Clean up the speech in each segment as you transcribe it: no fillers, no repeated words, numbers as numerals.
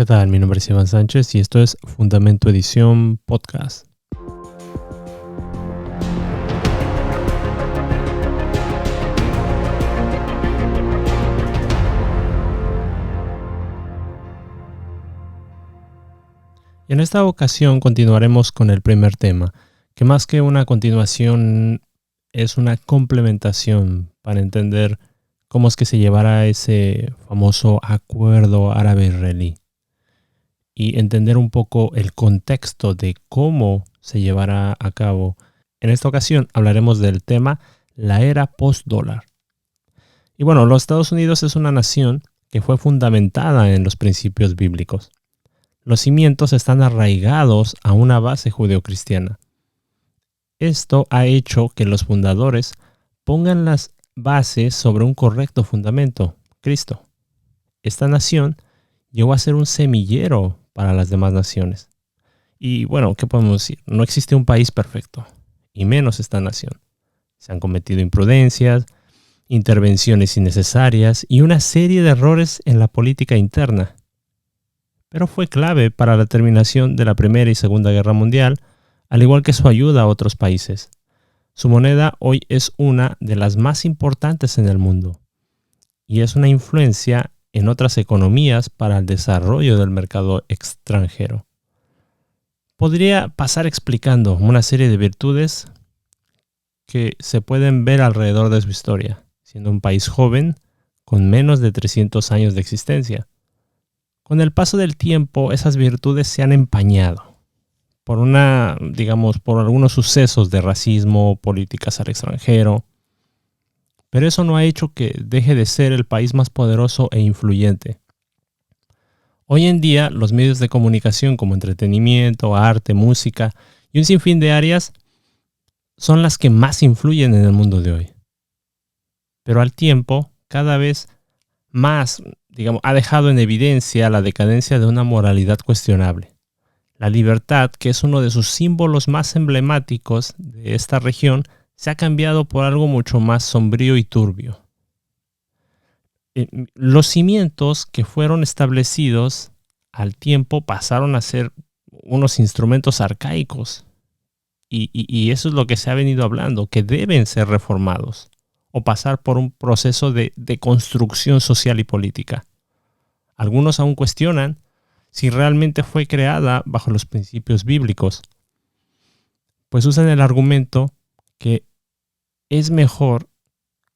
¿Qué tal? Mi nombre es Iván Sánchez y esto es Fundamento Edición Podcast. Y en esta ocasión continuaremos con el primer tema, que más que una continuación es una complementación para entender cómo es que se llevará ese famoso acuerdo árabe-israelí y entender un poco el contexto de cómo se llevará a cabo. En esta ocasión hablaremos del tema la era post-dólar. Y bueno, los Estados Unidos es una nación que fue fundamentada en los principios bíblicos. Los cimientos están arraigados a una base judeocristiana. Esto ha hecho que los fundadores pongan las bases sobre un correcto fundamento, Cristo. Esta nación llegó a ser un semillero para las demás naciones. Y bueno, ¿qué podemos decir? No existe un país perfecto, y menos esta nación. Se han cometido imprudencias, intervenciones innecesarias y una serie de errores en la política interna. Pero fue clave para la terminación de la Primera y Segunda Guerra Mundial, al igual que su ayuda a otros países. Su moneda hoy es una de las más importantes en el mundo y es una influencia en otras economías para el desarrollo del mercado extranjero. Podría pasar explicando una serie de virtudes que se pueden ver alrededor de su historia, siendo un país joven con menos de 300 años de existencia. Con el paso del tiempo, esas virtudes se han empañado por algunos sucesos de racismo, políticas al extranjero. Pero eso no ha hecho que deje de ser el país más poderoso e influyente. Hoy en día, los medios de comunicación como entretenimiento, arte, música y un sinfín de áreas son las que más influyen en el mundo de hoy. Pero al tiempo, cada vez más, ha dejado en evidencia la decadencia de una moralidad cuestionable. La libertad, que es uno de sus símbolos más emblemáticos de esta región, se ha cambiado por algo mucho más sombrío y turbio. Los cimientos que fueron establecidos al tiempo pasaron a ser unos instrumentos arcaicos. Y eso es lo que se ha venido hablando, que deben ser reformados o pasar por un proceso de construcción social y política. Algunos aún cuestionan si realmente fue creada bajo los principios bíblicos, pues usan el argumento que es mejor,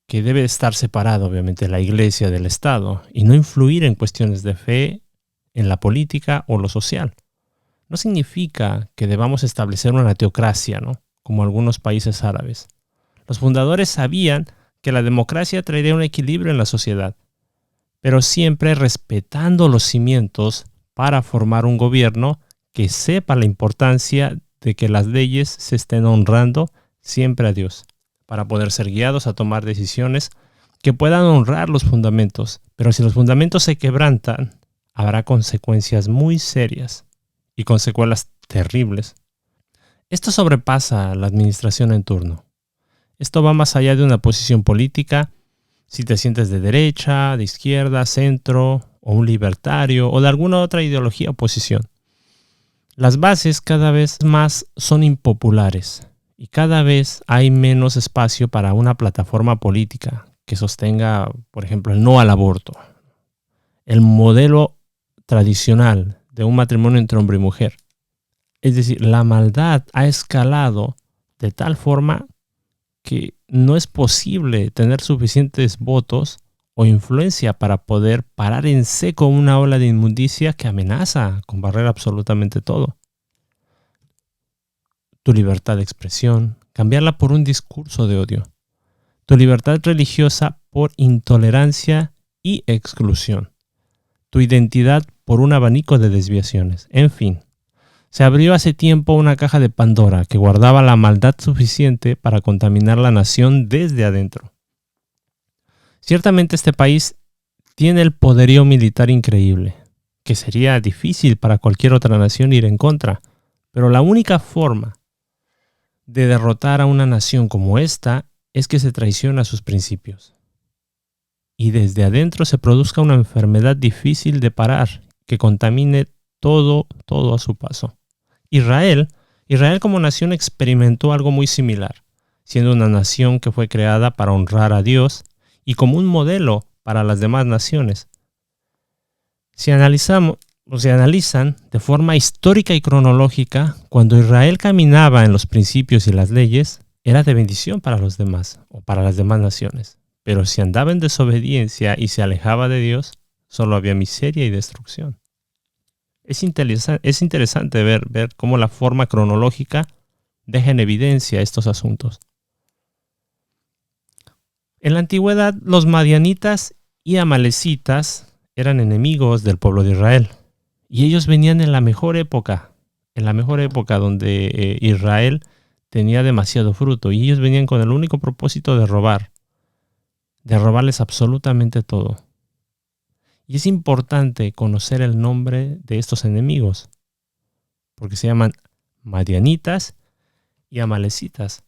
que debe estar separado obviamente la iglesia del Estado y no influir en cuestiones de fe, en la política o lo social. No significa que debamos establecer una teocracia, ¿no? Como algunos países árabes. Los fundadores sabían que la democracia traería un equilibrio en la sociedad, pero siempre respetando los cimientos para formar un gobierno que sepa la importancia de que las leyes se estén honrando siempre a Dios, para poder ser guiados a tomar decisiones que puedan honrar los fundamentos. Pero si los fundamentos se quebrantan, habrá consecuencias muy serias y con secuelas terribles. Esto sobrepasa la administración en turno. Esto va más allá de una posición política, si te sientes de derecha, de izquierda, centro, o un libertario, o de alguna otra ideología o posición. Las bases cada vez más son impopulares y cada vez hay menos espacio para una plataforma política que sostenga, por ejemplo, el no al aborto, el modelo tradicional de un matrimonio entre hombre y mujer. Es decir, la maldad ha escalado de tal forma que no es posible tener suficientes votos o influencia para poder parar en seco una ola de inmundicia que amenaza con barrer absolutamente todo. Tu libertad de expresión, cambiarla por un discurso de odio. Tu libertad religiosa por intolerancia y exclusión. Tu identidad por un abanico de desviaciones. En fin, se abrió hace tiempo una caja de Pandora que guardaba la maldad suficiente para contaminar la nación desde adentro. Ciertamente este país tiene el poderío militar increíble, que sería difícil para cualquier otra nación ir en contra, pero la única forma de derrotar a una nación como esta es que se traiciona sus principios. Y desde adentro se produzca una enfermedad difícil de parar que contamine todo a su paso. Israel como nación experimentó algo muy similar, siendo una nación que fue creada para honrar a Dios y como un modelo para las demás naciones. Si analizan de forma histórica y cronológica, cuando Israel caminaba en los principios y las leyes, era de bendición para los demás o para las demás naciones. Pero si andaba en desobediencia y se alejaba de Dios, solo había miseria y destrucción. Es interesante ver cómo la forma cronológica deja en evidencia estos asuntos. En la antigüedad, los madianitas y amalecitas eran enemigos del pueblo de Israel. Y ellos venían en la mejor época donde Israel tenía demasiado fruto. Y ellos venían con el único propósito de robarles absolutamente todo. Y es importante conocer el nombre de estos enemigos, porque se llaman madianitas y amalecitas.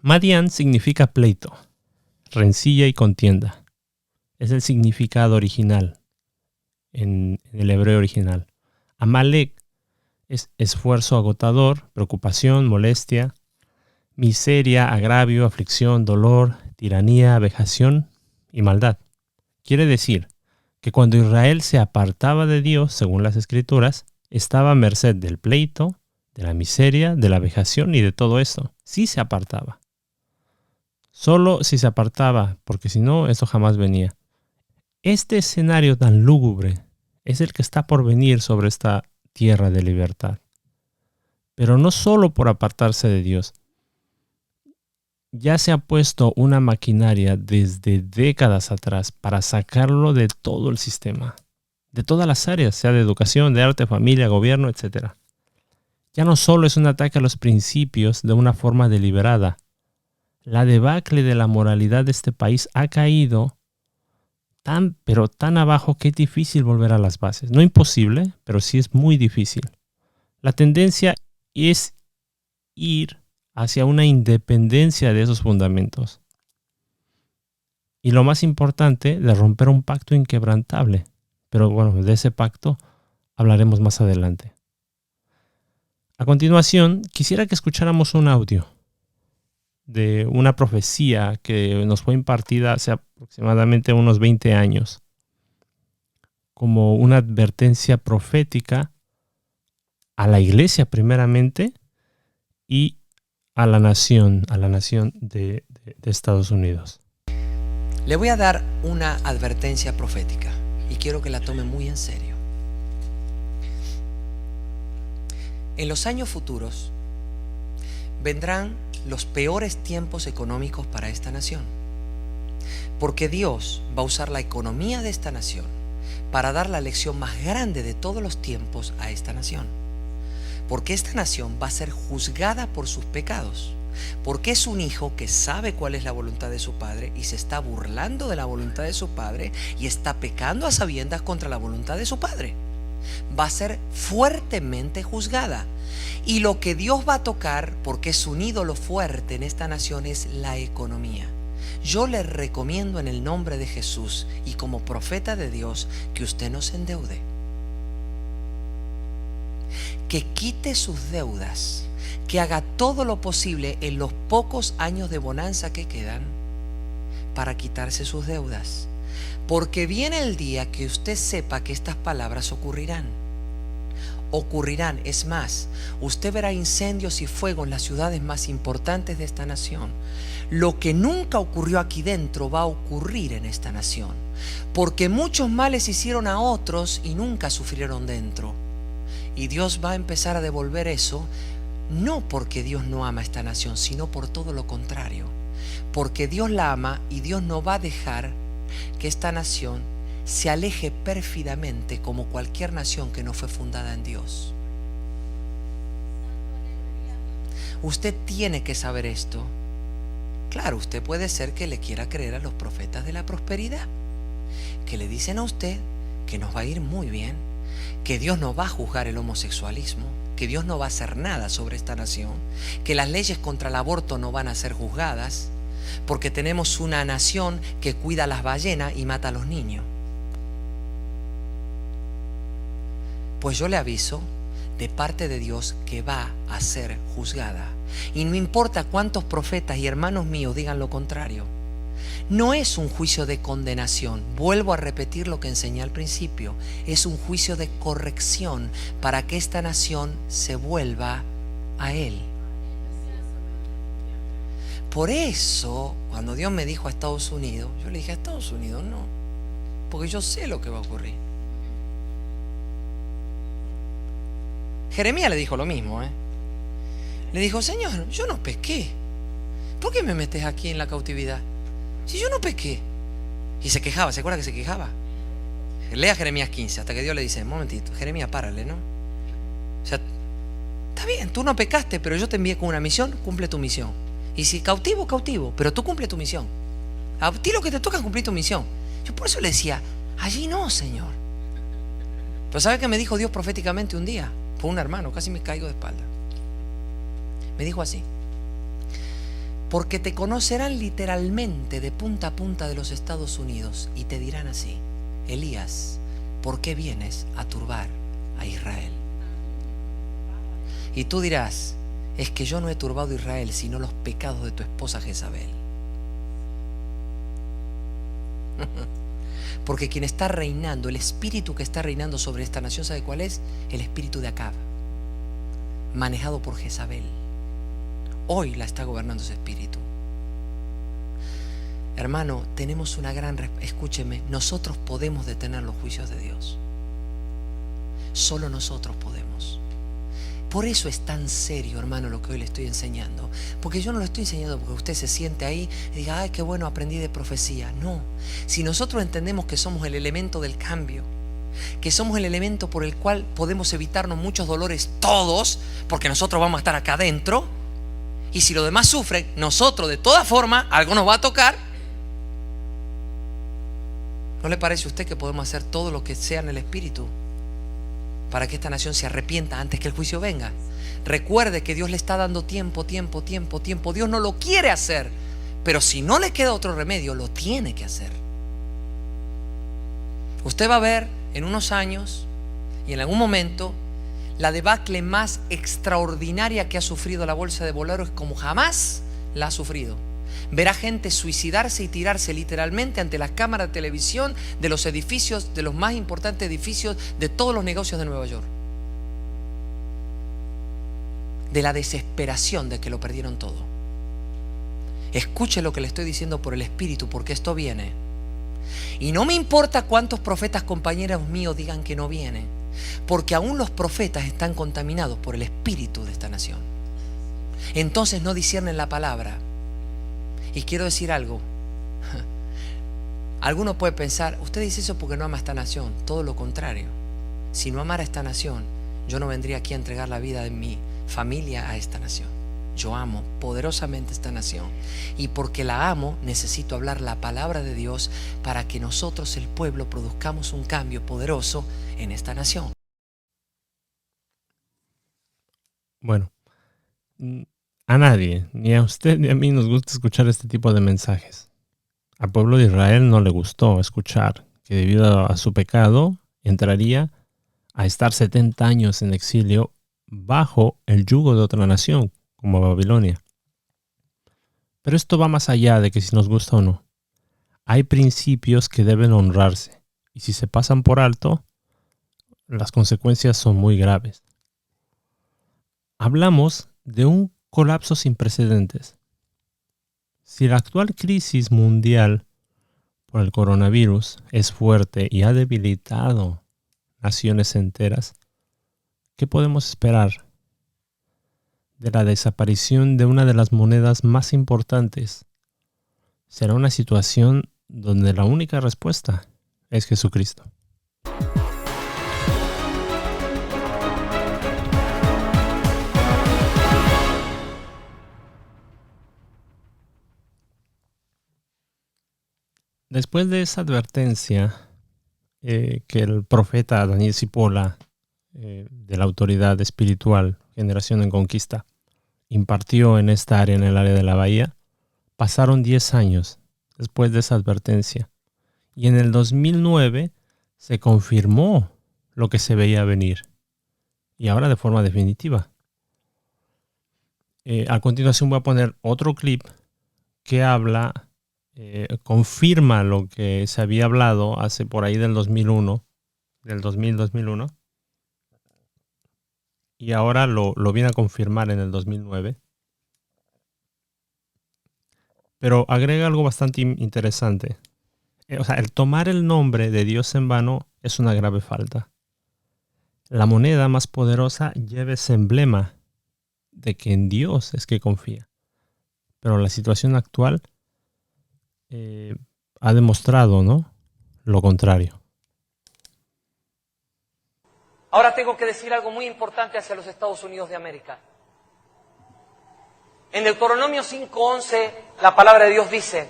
Madian significa pleito, rencilla y contienda. Es el significado original en el hebreo original. Amalek es esfuerzo agotador, preocupación, molestia, miseria, agravio, aflicción, dolor, tiranía, vejación y maldad. Quiere decir que cuando Israel se apartaba de Dios, según las Escrituras, estaba a merced del pleito, de la miseria, de la vejación y de todo esto. Sí se apartaba. Solo si se apartaba, porque si no, esto jamás venía. Este escenario tan lúgubre es el que está por venir sobre esta tierra de libertad. Pero no solo por apartarse de Dios. Ya se ha puesto una maquinaria desde décadas atrás para sacarlo de todo el sistema, de todas las áreas, sea de educación, de arte, familia, gobierno, etc. Ya no solo es un ataque a los principios de una forma deliberada. La debacle de la moralidad de este país ha caído pero tan abajo que es difícil volver a las bases. No imposible, pero sí es muy difícil. La tendencia es ir hacia una independencia de esos fundamentos. Y lo más importante, de romper un pacto inquebrantable. Pero bueno, de ese pacto hablaremos más adelante. A continuación, quisiera que escucháramos un audio de una profecía que nos fue impartida hace aproximadamente unos 20 años, como una advertencia profética a la iglesia primeramente y a la nación de Estados Unidos. Le voy a dar una advertencia profética y quiero que la tome muy en serio. En los años futuros vendrán los peores tiempos económicos para esta nación, porque Dios va a usar la economía de esta nación para dar la lección más grande de todos los tiempos a esta nación, porque esta nación va a ser juzgada por sus pecados, porque es un hijo que sabe cuál es la voluntad de su padre y se está burlando de la voluntad de su padre y está pecando a sabiendas contra la voluntad de su padre. Va a ser fuertemente juzgada. Y lo que Dios va a tocar, porque es un ídolo fuerte en esta nación, es la economía. Yo le recomiendo en el nombre de Jesús y como profeta de Dios que usted no se endeude, que quite sus deudas, que haga todo lo posible en los pocos años de bonanza que quedan para quitarse sus deudas, porque viene el día que usted sepa que estas palabras ocurrirán. Es más, usted verá incendios y fuego en las ciudades más importantes de esta nación. Lo que nunca ocurrió aquí dentro va a ocurrir en esta nación, porque muchos males hicieron a otros y nunca sufrieron dentro. Y Dios va a empezar a devolver eso, no porque Dios no ama a esta nación, sino por todo lo contrario, porque Dios la ama y Dios no va a dejar que esta nación se aleje pérfidamente como cualquier nación que no fue fundada en Dios. Usted tiene que saber esto. Claro, usted puede ser que le quiera creer a los profetas de la prosperidad, que le dicen a usted que nos va a ir muy bien, que Dios no va a juzgar el homosexualismo, que Dios no va a hacer nada sobre esta nación, que las leyes contra el aborto no van a ser juzgadas, porque tenemos una nación que cuida a las ballenas y mata a los niños. Pues yo le aviso de parte de Dios que va a ser juzgada. Y no importa cuántos profetas y hermanos míos digan lo contrario. No es un juicio de condenación. Vuelvo a repetir lo que enseñé al principio. Es un juicio de corrección para que esta nación se vuelva a Él. Por eso, cuando Dios me dijo a Estados Unidos, yo le dije a Estados Unidos no, porque yo sé lo que va a ocurrir. Jeremías le dijo lo mismo, Le dijo, Señor, yo no pequé. ¿Por qué me metes aquí en la cautividad? Si yo no pequé. Y se quejaba, ¿se acuerda que se quejaba? Lea Jeremías 15, hasta que Dios le dice, un momentito, Jeremías, párale, ¿no? O sea, está bien, tú no pecaste, pero yo te envié con una misión, cumple tu misión. Y si cautivo, cautivo, pero tú cumple tu misión. A ti lo que te toca es cumplir tu misión. Yo por eso le decía, allí no, Señor. Pero ¿sabe qué me dijo Dios proféticamente un día? Fue un hermano, casi me caigo de espalda. Me dijo así: porque te conocerán literalmente de punta a punta de los Estados Unidos y te dirán así: Elías, ¿por qué vienes a turbar a Israel? Y tú dirás: es que yo no he turbado a Israel, sino los pecados de tu esposa Jezabel. Porque quien está reinando, el espíritu que está reinando sobre esta nación, ¿sabe cuál es? El espíritu de Acab, manejado por Jezabel. Hoy la está gobernando ese espíritu. Hermano, tenemos una gran... Escúcheme, nosotros podemos detener los juicios de Dios. Solo nosotros podemos. Por eso es tan serio, hermano, lo que hoy le estoy enseñando. Porque yo no lo estoy enseñando porque usted se siente ahí y diga, ay, qué bueno, aprendí de profecía. No, si nosotros entendemos que somos el elemento del cambio, que somos el elemento por el cual podemos evitarnos muchos dolores todos, porque nosotros vamos a estar acá adentro, y si los demás sufren, nosotros de todas formas, algo nos va a tocar. ¿No le parece a usted que podemos hacer todo lo que sea en el espíritu para que esta nación se arrepienta antes que el juicio venga? Recuerde que Dios le está dando tiempo. Dios no lo quiere hacer, pero si no le queda otro remedio, lo tiene que hacer. Usted va a ver en unos años y en algún momento la debacle más extraordinaria que ha sufrido la bolsa de valores como jamás la ha sufrido. Verá gente suicidarse y tirarse literalmente ante las cámaras de televisión de los edificios, de los más importantes edificios de todos los negocios de Nueva York. De la desesperación de que lo perdieron todo. Escuche lo que le estoy diciendo por el Espíritu, porque esto viene. Y no me importa cuántos profetas compañeros míos digan que no viene, porque aún los profetas están contaminados por el espíritu de esta nación. Entonces no disciernen la palabra. Y quiero decir algo. Alguno puede pensar, usted dice eso porque no ama a esta nación. Todo lo contrario. Si no amara a esta nación, yo no vendría aquí a entregar la vida de mi familia a esta nación. Yo amo poderosamente esta nación. Y porque la amo, necesito hablar la palabra de Dios para que nosotros, el pueblo, produzcamos un cambio poderoso en esta nación. Bueno, a nadie, ni a usted ni a mí nos gusta escuchar este tipo de mensajes. Al pueblo de Israel no le gustó escuchar que debido a su pecado entraría a estar 70 años en exilio bajo el yugo de otra nación, como Babilonia. Pero esto va más allá de que si nos gusta o no. Hay principios que deben honrarse, y si se pasan por alto, las consecuencias son muy graves. Hablamos de un colapso sin precedentes. Si la actual crisis mundial por el coronavirus es fuerte y ha debilitado naciones enteras, ¿qué podemos esperar de la desaparición de una de las monedas más importantes? Será una situación donde la única respuesta es Jesucristo. Después de esa advertencia que el profeta Daniel Cipolla, de la autoridad espiritual Generación en Conquista, impartió en esta área, en el área de la Bahía, pasaron 10 años después de esa advertencia. Y en el 2009 se confirmó lo que se veía venir. y ahora de forma definitiva. A continuación voy a poner otro clip que habla, confirma lo que se había hablado hace por ahí del 2001, del 2000-2001, y ahora lo viene a confirmar en el 2009. Pero agrega algo bastante interesante. O sea, el tomar el nombre de Dios en vano es una grave falta. La moneda más poderosa lleva ese emblema de que en Dios es que confía. Pero la situación actual ha demostrado, ¿no?, lo contrario. Ahora tengo que decir algo muy importante hacia los Estados Unidos de América. En Deuteronomio 5:11, la palabra de Dios dice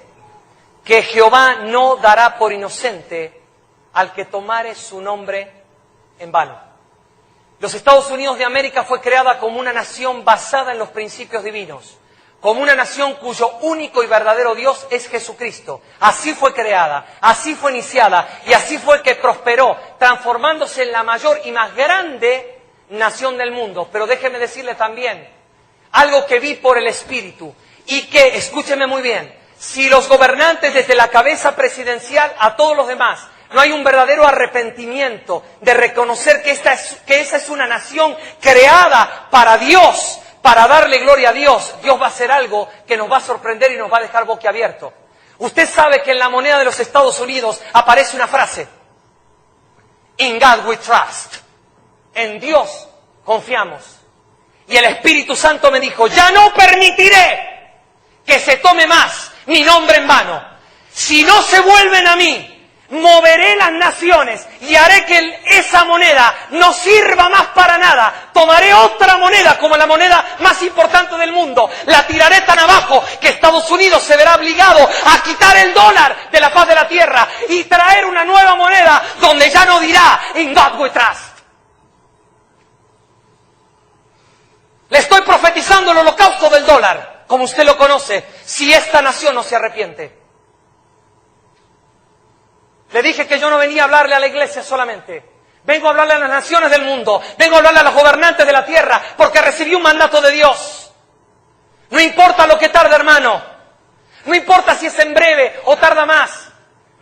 que Jehová no dará por inocente al que tomare su nombre en vano. Los Estados Unidos de América fue creada como una nación basada en los principios divinos, como una nación cuyo único y verdadero Dios es Jesucristo. Así fue creada, así fue iniciada y así fue que prosperó, transformándose en la mayor y más grande nación del mundo. Pero déjeme decirle también algo que vi por el Espíritu y que, escúcheme muy bien, si los gobernantes desde la cabeza presidencial a todos los demás no hay un verdadero arrepentimiento de reconocer que esa es una nación creada para Dios, para darle gloria a Dios, Dios va a hacer algo que nos va a sorprender y nos va a dejar boquiabierto. Usted sabe que en la moneda de los Estados Unidos aparece una frase: In God we trust. En Dios confiamos. Y el Espíritu Santo me dijo: ya no permitiré que se tome más mi nombre en vano. Si no se vuelven a mí, moveré las naciones y haré que esa moneda no sirva más para nada. Tomaré otra moneda como la moneda más importante del mundo. La tiraré tan abajo que Estados Unidos se verá obligado a quitar el dólar de la faz de la tierra y traer una nueva moneda donde ya no dirá In God we trust. Le estoy profetizando el holocausto del dólar, como usted lo conoce, si esta nación no se arrepiente. Le dije que yo no venía a hablarle a la iglesia solamente. Vengo a hablarle a las naciones del mundo. Vengo a hablarle a los gobernantes de la tierra, porque recibí un mandato de Dios. No importa lo que tarde, hermano. No importa si es en breve o tarda más.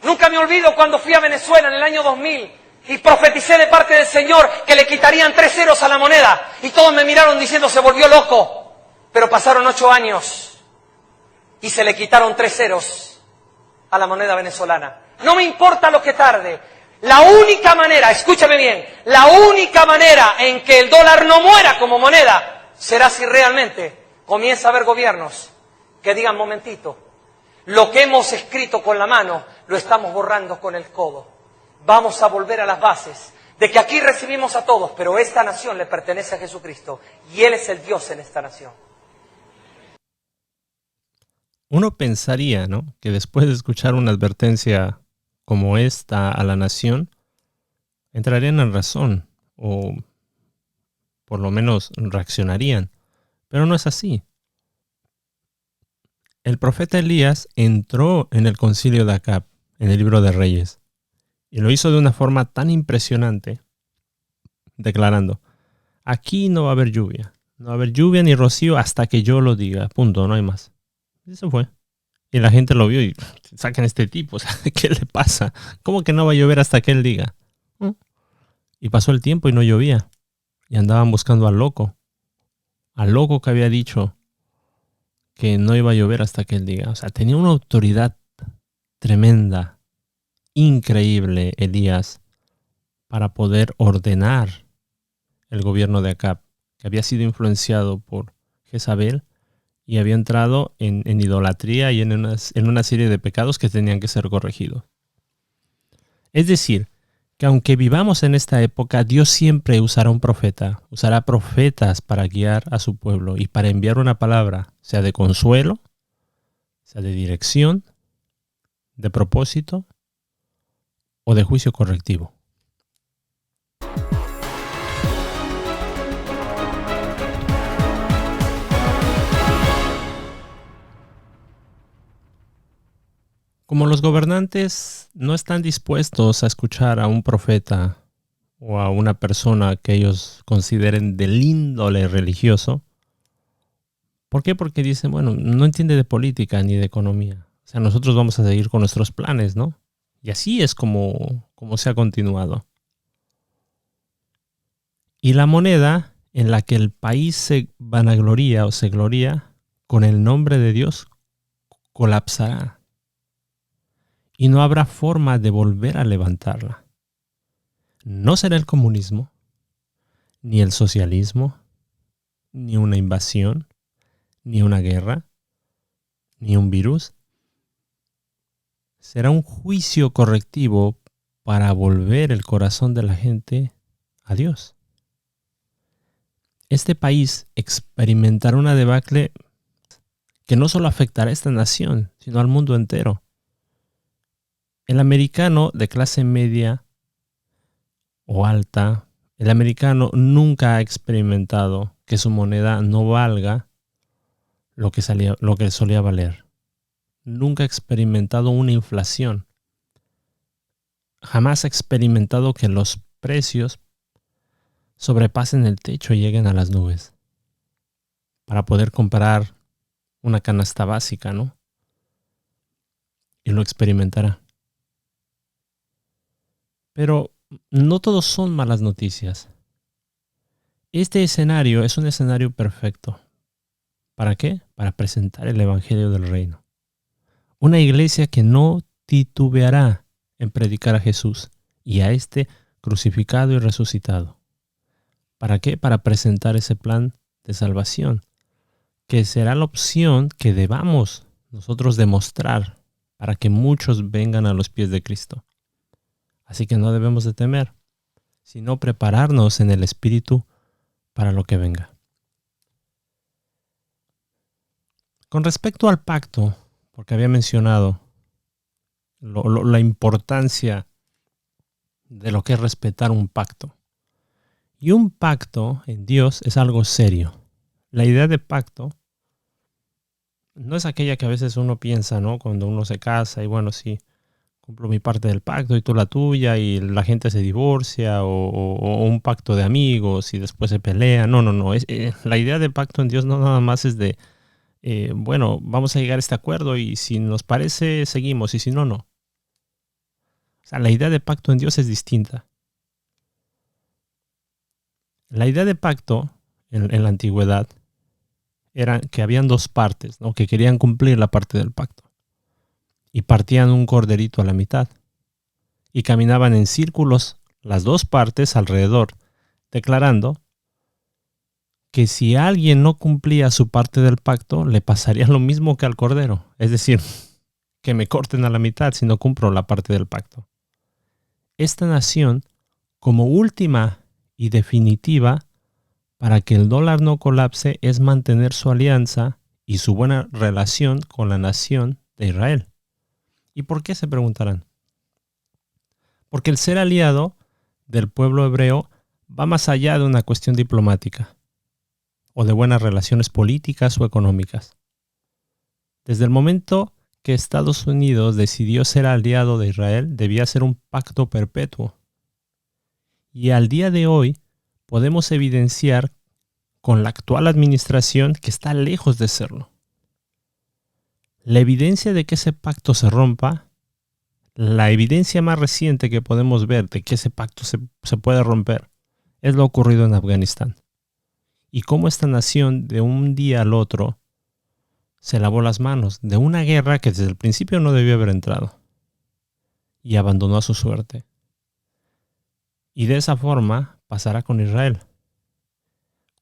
Nunca me olvido cuando fui a Venezuela en el año 2000 y profeticé de parte del Señor que le quitarían 3 ceros a la moneda. Y todos me miraron diciendo: se volvió loco. Pero pasaron 8 años y se le quitaron 3 ceros a la moneda venezolana. No me importa lo que tarde. La única manera, escúchame bien, la única manera en que el dólar no muera como moneda será si realmente comienza a haber gobiernos que digan: momentito, lo que hemos escrito con la mano lo estamos borrando con el codo. Vamos a volver a las bases de que aquí recibimos a todos, pero esta nación le pertenece a Jesucristo y Él es el Dios en esta nación. Uno pensaría, ¿no?, que después de escuchar una advertencia como esta a la nación, entrarían en razón o por lo menos reaccionarían. Pero no es así. El profeta Elías entró en el concilio de Acab, en el libro de Reyes, y lo hizo de una forma tan impresionante, declarando: aquí no va a haber lluvia. No va a haber lluvia ni rocío hasta que yo lo diga. Punto, no hay más. Y se fue. Y la gente lo vio y: saquen a este tipo, o sea, ¿qué le pasa? ¿Cómo que no va a llover hasta que él diga? Y pasó el tiempo y no llovía. Y andaban buscando al loco que había dicho que no iba a llover hasta que él diga. O sea, tenía una autoridad tremenda, increíble, Elías, para poder ordenar el gobierno de Acab, que había sido influenciado por Jezabel y había entrado en idolatría y en una serie de pecados que tenían que ser corregidos. Es decir, que aunque vivamos en esta época, Dios siempre usará un profeta, usará profetas para guiar a su pueblo y para enviar una palabra, sea de consuelo, sea de dirección, de propósito o de juicio correctivo. Como los gobernantes no están dispuestos a escuchar a un profeta o a una persona que ellos consideren del índole religioso. ¿Por qué? Porque dicen, bueno, no entiende de política ni de economía. O sea, nosotros vamos a seguir con nuestros planes, ¿no? Y así es como se ha continuado. Y la moneda en la que el país se vanagloria o se gloria con el nombre de Dios colapsará. Y no habrá forma de volver a levantarla. No será el comunismo, ni el socialismo, ni una invasión, ni una guerra, ni un virus. Será un juicio correctivo para volver el corazón de la gente a Dios. Este país experimentará una debacle que no solo afectará a esta nación, sino al mundo entero. El americano de clase media o alta, el americano nunca ha experimentado que su moneda no valga lo que solía valer. Nunca ha experimentado una inflación. Jamás ha experimentado que los precios sobrepasen el techo y lleguen a las nubes para poder comprar una canasta básica, ¿no? Y lo experimentará. Pero no todos son malas noticias. Este escenario es un escenario perfecto. ¿Para qué? Para presentar el Evangelio del Reino. Una iglesia que no titubeará en predicar a Jesús y a este crucificado y resucitado. ¿Para qué? Para presentar ese plan de salvación, que será la opción que debamos nosotros demostrar para que muchos vengan a los pies de Cristo. Así que no debemos de temer, sino prepararnos en el Espíritu para lo que venga. Con respecto al pacto, porque había mencionado la importancia de lo que es respetar un pacto. Y un pacto en Dios es algo serio. La idea de pacto no es aquella que a veces uno piensa, ¿no? Cuando uno se casa y bueno, sí, cumplo mi parte del pacto y tú la tuya y la gente se divorcia o un pacto de amigos y después se pelean. No. La idea de pacto en Dios no nada más es de, bueno, vamos a llegar a este acuerdo y si nos parece, seguimos y si no, no. O sea, la idea de pacto en Dios es distinta. La idea de pacto en la antigüedad era que habían dos partes, ¿no? Que querían cumplir la parte del pacto. Y partían un corderito a la mitad. Y caminaban en círculos las dos partes alrededor, declarando que si alguien no cumplía su parte del pacto, le pasaría lo mismo que al cordero. Es decir, que me corten a la mitad si no cumplo la parte del pacto. Esta nación, como última y definitiva para que el dólar no colapse, es mantener su alianza y su buena relación con la nación de Israel. ¿Y por qué? Se preguntarán. Porque el ser aliado del pueblo hebreo va más allá de una cuestión diplomática o de buenas relaciones políticas o económicas. Desde el momento que Estados Unidos decidió ser aliado de Israel, debía ser un pacto perpetuo. Y al día de hoy podemos evidenciar con la actual administración que está lejos de serlo. La evidencia de que ese pacto se rompa, la evidencia más reciente que podemos ver de que ese pacto se puede romper, es lo ocurrido en Afganistán. Y cómo esta nación de un día al otro se lavó las manos de una guerra que desde el principio no debió haber entrado y abandonó a su suerte. Y de esa forma pasará con Israel.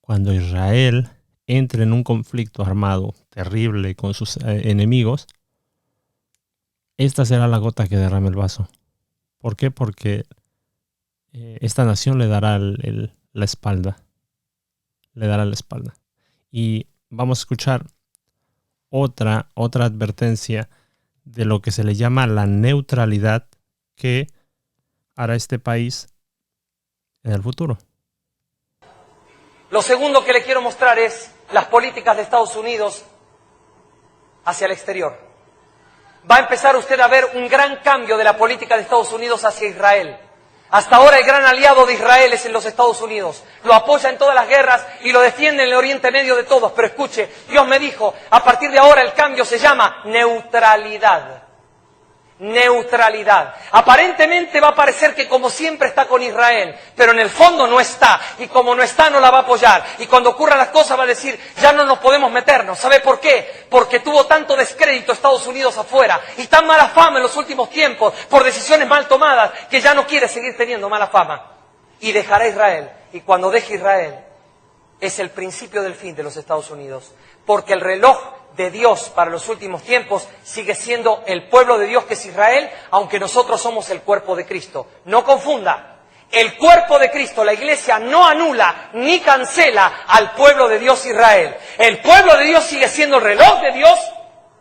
Cuando Israel entre en un conflicto armado terrible con sus enemigos, esta será la gota que derrame el vaso. ¿Por qué? Porque esta nación le dará la espalda. Le dará la espalda. Y vamos a escuchar otra advertencia de lo que se le llama la neutralidad que hará este país en el futuro. Lo segundo que le quiero mostrar es las políticas de Estados Unidos hacia el exterior. Va a empezar usted a ver un gran cambio de la política de Estados Unidos hacia Israel. Hasta ahora el gran aliado de Israel es en los Estados Unidos. Lo apoya en todas las guerras y lo defiende en el Oriente Medio de todos. Pero escuche, Dios me dijo, a partir de ahora el cambio se llama neutralidad. Neutralidad. Aparentemente va a parecer que como siempre está con Israel, pero en el fondo no está. Y como no está, no la va a apoyar. Y cuando ocurran las cosas va a decir, ya no nos podemos meternos. ¿Sabe por qué? Porque tuvo tanto descrédito Estados Unidos afuera y tan mala fama en los últimos tiempos por decisiones mal tomadas que ya no quiere seguir teniendo mala fama. Y dejará Israel. Y cuando deje Israel, es el principio del fin de los Estados Unidos. Porque el reloj de Dios para los últimos tiempos sigue siendo el pueblo de Dios que es Israel, aunque nosotros somos el cuerpo de Cristo. No confunda, el cuerpo de Cristo, la iglesia, no anula ni cancela al pueblo de Dios Israel. El pueblo de Dios sigue siendo el reloj de Dios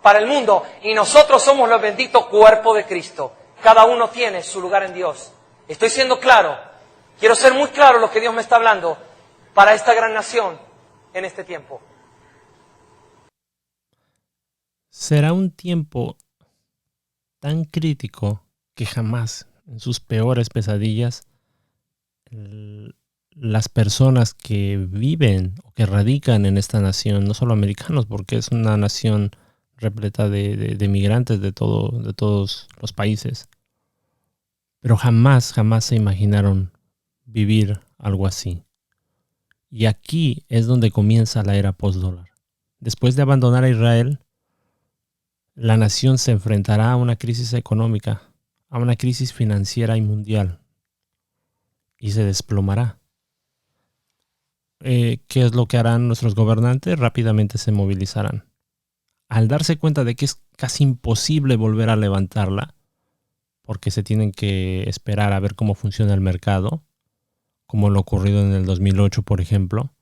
para el mundo y nosotros somos los benditos cuerpo de Cristo. Cada uno tiene su lugar en Dios. Estoy siendo claro, quiero ser muy claro lo que Dios me está hablando para esta gran nación en este tiempo. Será un tiempo tan crítico que jamás, en sus peores pesadillas, las personas que viven o que radican en esta nación, no solo americanos, porque es una nación repleta de migrantes de todos los países, pero jamás se imaginaron vivir algo así. Y aquí es donde comienza la era post-dólar. Después de abandonar a Israel, la nación se enfrentará a una crisis económica, a una crisis financiera y mundial, y se desplomará. ¿Qué es lo que harán nuestros gobernantes? Rápidamente se movilizarán. Al darse cuenta de que es casi imposible volver a levantarla, porque se tienen que esperar a ver cómo funciona el mercado, como lo ocurrido en el 2008, por ejemplo,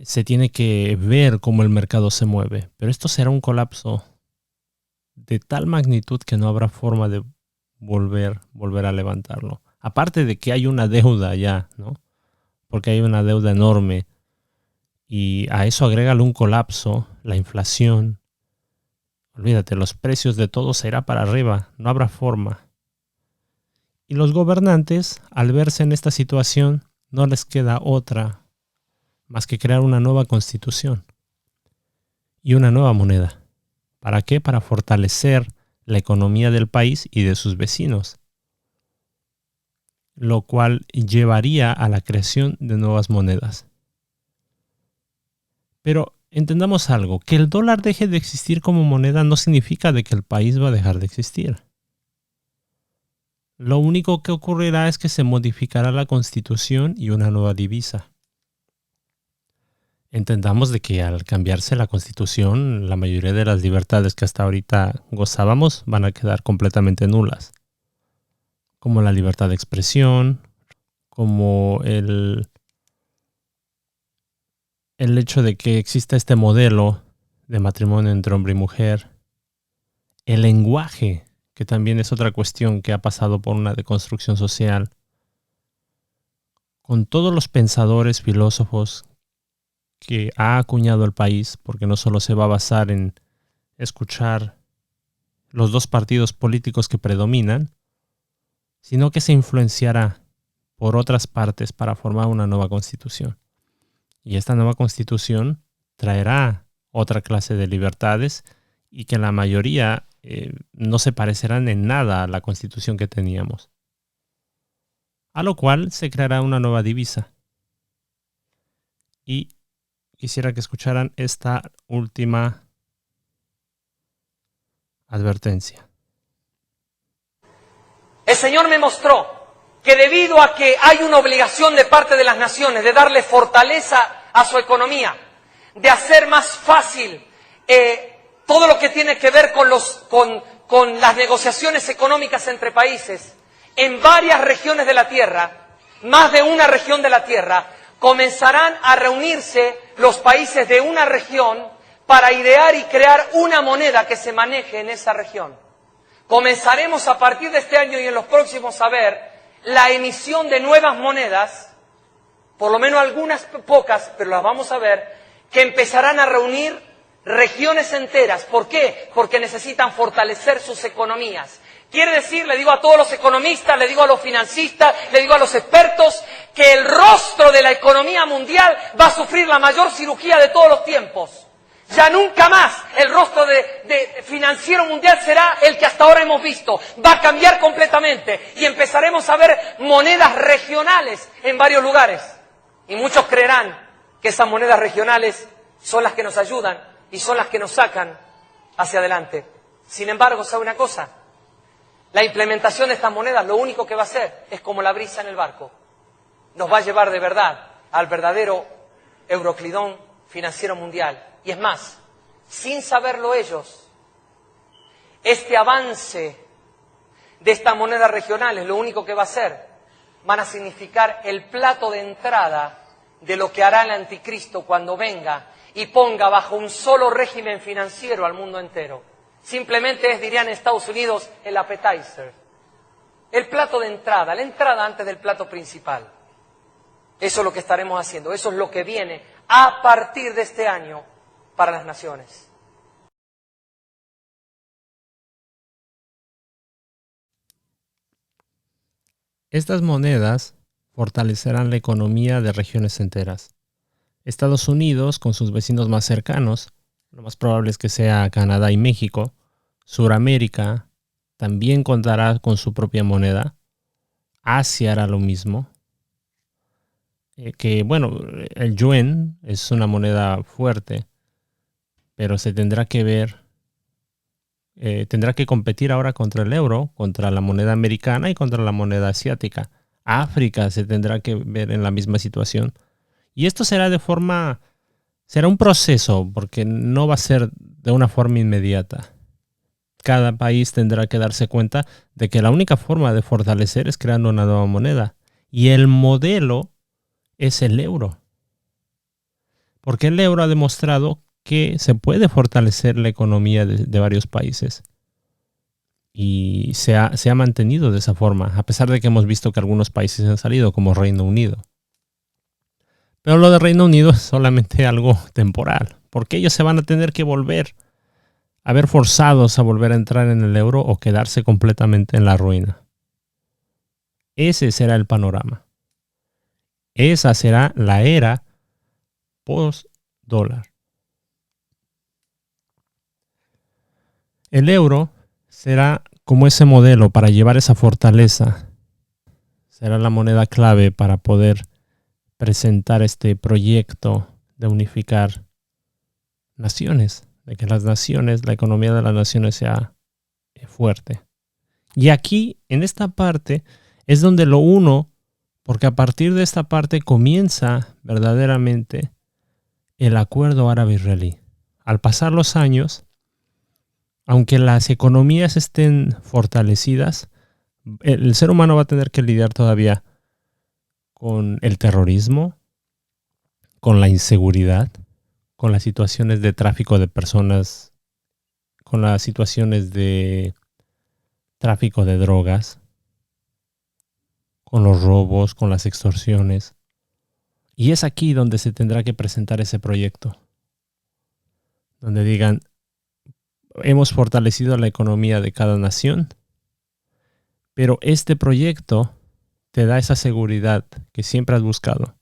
se tiene que ver cómo el mercado se mueve. Pero esto será un colapso de tal magnitud que no habrá forma de volver a levantarlo. Aparte de que hay una deuda ya, ¿no? Porque hay una deuda enorme. Y a eso agrégale un colapso, la inflación. Olvídate, los precios de todo se irá para arriba. No habrá forma. Y los gobernantes, al verse en esta situación, no les queda otra más que crear una nueva constitución y una nueva moneda. ¿Para qué? Para fortalecer la economía del país y de sus vecinos, lo cual llevaría a la creación de nuevas monedas. Pero entendamos algo, que el dólar deje de existir como moneda no significa de que el país va a dejar de existir. Lo único que ocurrirá es que se modificará la constitución y una nueva divisa. Entendamos de que al cambiarse la constitución, la mayoría de las libertades que hasta ahorita gozábamos van a quedar completamente nulas. Como la libertad de expresión, como el hecho de que exista este modelo de matrimonio entre hombre y mujer. El lenguaje, que también es otra cuestión que ha pasado por una deconstrucción social. Con todos los pensadores, filósofos que ha acuñado el país, porque no solo se va a basar en escuchar los dos partidos políticos que predominan, sino que se influenciará por otras partes para formar una nueva constitución. Y esta nueva constitución traerá otra clase de libertades y que la mayoría no se parecerán en nada a la constitución que teníamos. A lo cual se creará una nueva divisa. Y quisiera que escucharan esta última advertencia. El Señor me mostró que debido a que hay una obligación de parte de las naciones de darle fortaleza a su economía, de hacer más fácil todo lo que tiene que ver con las negociaciones económicas entre países, en varias regiones de la Tierra, más de una región de la Tierra, comenzarán a reunirse los países de una región para idear y crear una moneda que se maneje en esa región. Comenzaremos a partir de este año y en los próximos a ver la emisión de nuevas monedas, por lo menos algunas pocas, pero las vamos a ver, que empezarán a reunir regiones enteras. ¿Por qué? Porque necesitan fortalecer sus economías. Quiere decir, le digo a todos los economistas, le digo a los financistas, le digo a los expertos, que el rostro de la economía mundial va a sufrir la mayor cirugía de todos los tiempos. Ya nunca más el rostro de financiero mundial será el que hasta ahora hemos visto. Va a cambiar completamente y empezaremos a ver monedas regionales en varios lugares. Y muchos creerán que esas monedas regionales son las que nos ayudan y son las que nos sacan hacia adelante. Sin embargo, ¿sabe una cosa? La implementación de estas monedas lo único que va a hacer es como la brisa en el barco. Nos va a llevar de verdad al verdadero Euroclidón financiero mundial. Y es más, sin saberlo ellos, este avance de estas monedas regionales lo único que va a hacer van a significar el plato de entrada de lo que hará el anticristo cuando venga y ponga bajo un solo régimen financiero al mundo entero. Simplemente es, dirían en Estados Unidos, el appetizer, el plato de entrada, la entrada antes del plato principal. Eso es lo que estaremos haciendo, eso es lo que viene a partir de este año para las naciones. Estas monedas fortalecerán la economía de regiones enteras. Estados Unidos, con sus vecinos más cercanos, lo más probable es que sea Canadá y México. Suramérica también contará con su propia moneda. Asia hará lo mismo. El yuan es una moneda fuerte, pero se tendrá que ver, tendrá que competir ahora contra el euro, contra la moneda americana y contra la moneda asiática. África se tendrá que ver en la misma situación. Y esto será será un proceso, porque no va a ser de una forma inmediata. Cada país tendrá que darse cuenta de que la única forma de fortalecer es creando una nueva moneda. Y el modelo es el euro. Porque el euro ha demostrado que se puede fortalecer la economía de varios países. Y se ha mantenido de esa forma, a pesar de que hemos visto que algunos países han salido, como Reino Unido. Pero lo de Reino Unido es solamente algo temporal, porque ellos se van a tener que a ver forzados a volver a entrar en el euro o quedarse completamente en la ruina. Ese será el panorama. Esa será la era post-dólar. El euro será como ese modelo para llevar esa fortaleza. Será la moneda clave para poder presentar este proyecto de unificar naciones, de que las naciones, la economía de las naciones sea fuerte. Y aquí, en esta parte, es donde lo uno, porque a partir de esta parte comienza verdaderamente el acuerdo árabe-israelí. Al pasar los años, aunque las economías estén fortalecidas, el ser humano va a tener que lidiar todavía con el terrorismo, con la inseguridad, con las situaciones de tráfico de personas, con las situaciones de tráfico de drogas, con los robos, con las extorsiones. Y es aquí donde se tendrá que presentar ese proyecto, donde digan, hemos fortalecido la economía de cada nación, pero este proyecto te da esa seguridad que siempre has buscado.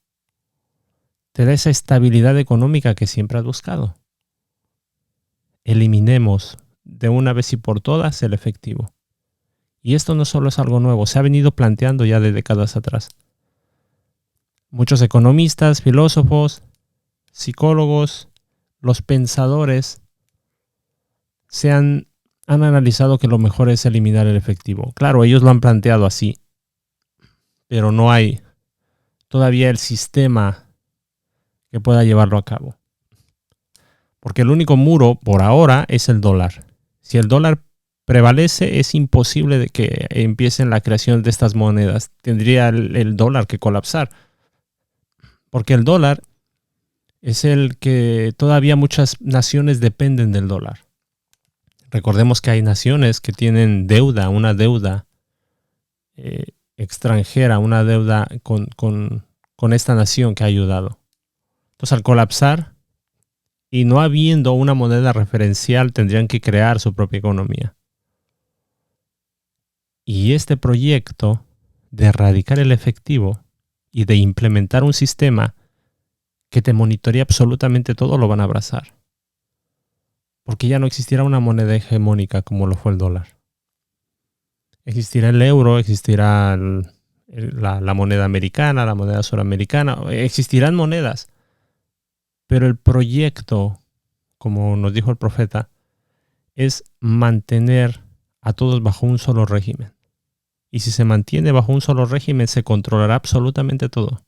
Te da esa estabilidad económica que siempre has buscado. Eliminemos de una vez y por todas el efectivo. Y esto no solo es algo nuevo, se ha venido planteando ya de décadas atrás. Muchos economistas, filósofos, psicólogos, los pensadores han analizado que lo mejor es eliminar el efectivo. Claro, ellos lo han planteado así, pero no hay todavía el sistema que pueda llevarlo a cabo. Porque el único muro por ahora es el dólar. Si el dólar prevalece, es imposible de que empiecen la creación de estas monedas. Tendría el dólar que colapsar. Porque el dólar es el que todavía muchas naciones dependen del dólar. Recordemos que hay naciones que tienen deuda, una deuda extranjera, una deuda con esta nación que ha ayudado. Entonces, al colapsar y no habiendo una moneda referencial, tendrían que crear su propia economía. Y este proyecto de erradicar el efectivo y de implementar un sistema que te monitorea absolutamente todo lo van a abrazar. Porque ya no existirá una moneda hegemónica como lo fue el dólar. Existirá el euro, existirá la moneda americana, la moneda suramericana, existirán monedas. Pero el proyecto, como nos dijo el profeta, es mantener a todos bajo un solo régimen. Y si se mantiene bajo un solo régimen, se controlará absolutamente todo.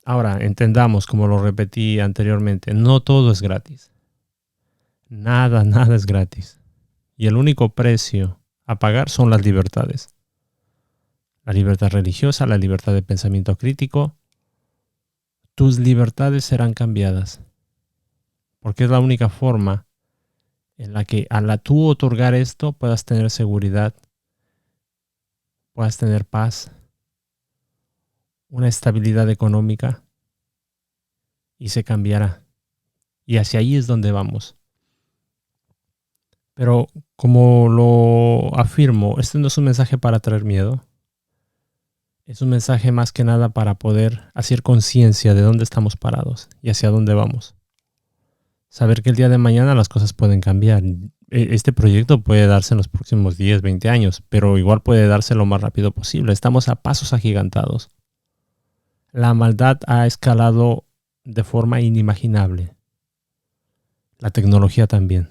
Ahora, entendamos, como lo repetí anteriormente, no todo es gratis. Nada es gratis. Y el único precio a pagar son las libertades. La libertad religiosa, la libertad de pensamiento crítico. Tus libertades serán cambiadas. Porque es la única forma en la que al tú otorgar esto puedas tener seguridad, puedas tener paz, una estabilidad económica, y se cambiará. Y hacia ahí es donde vamos. Pero como lo afirmo, este no es un mensaje para traer miedo. Es un mensaje más que nada para poder hacer conciencia de dónde estamos parados y hacia dónde vamos. Saber que el día de mañana las cosas pueden cambiar. Este proyecto puede darse en los próximos 10, 20 años, pero igual puede darse lo más rápido posible. Estamos a pasos agigantados. La maldad ha escalado de forma inimaginable. La tecnología también.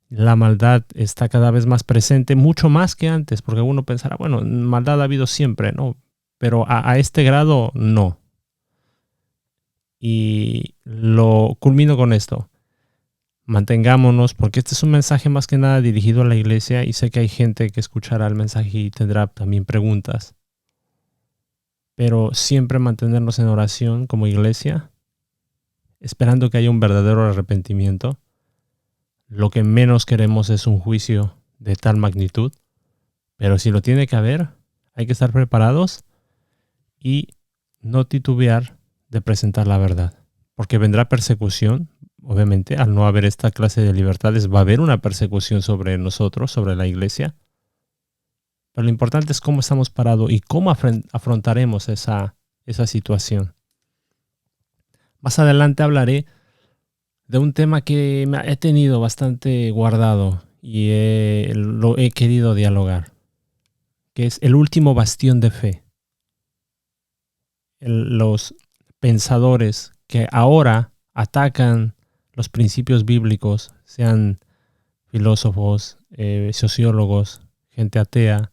La maldad está cada vez más presente, mucho más que antes, porque uno pensará, bueno, maldad ha habido siempre, ¿no? Pero a este grado, no. Y lo culmino con esto. Mantengámonos, porque este es un mensaje más que nada dirigido a la iglesia, y sé que hay gente que escuchará el mensaje y tendrá también preguntas. Pero siempre mantenernos en oración como iglesia, esperando que haya un verdadero arrepentimiento. Lo que menos queremos es un juicio de tal magnitud, pero si lo tiene que haber, hay que estar preparados y no titubear de presentar la verdad, porque vendrá persecución. Obviamente, al no haber esta clase de libertades, va a haber una persecución sobre nosotros, sobre la iglesia, pero lo importante es cómo estamos parados y cómo afrontaremos esa situación. Más adelante hablaré de un tema que he tenido bastante guardado y lo he querido dialogar, que es el último bastión de fe. Los pensadores que ahora atacan los principios bíblicos, sean filósofos, sociólogos, gente atea,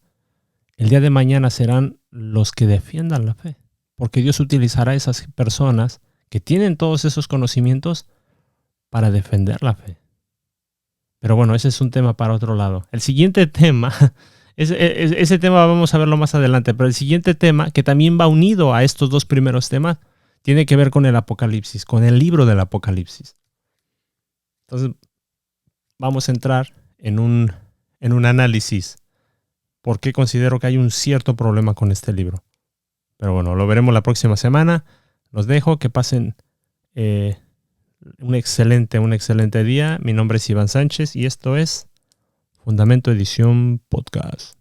el día de mañana serán los que defiendan la fe, porque Dios utilizará a esas personas que tienen todos esos conocimientos para defender la fe. Pero bueno, ese es un tema para otro lado. El siguiente tema, ese tema vamos a verlo más adelante, pero el siguiente tema, que también va unido a estos dos primeros temas, tiene que ver con el Apocalipsis, con el libro del Apocalipsis. Entonces, vamos a entrar en un análisis, porque considero que hay un cierto problema con este libro. Pero bueno, lo veremos la próxima semana. Los dejo, que pasen un excelente día. Mi nombre es Iván Sánchez y esto es Fundamento Edición Podcast.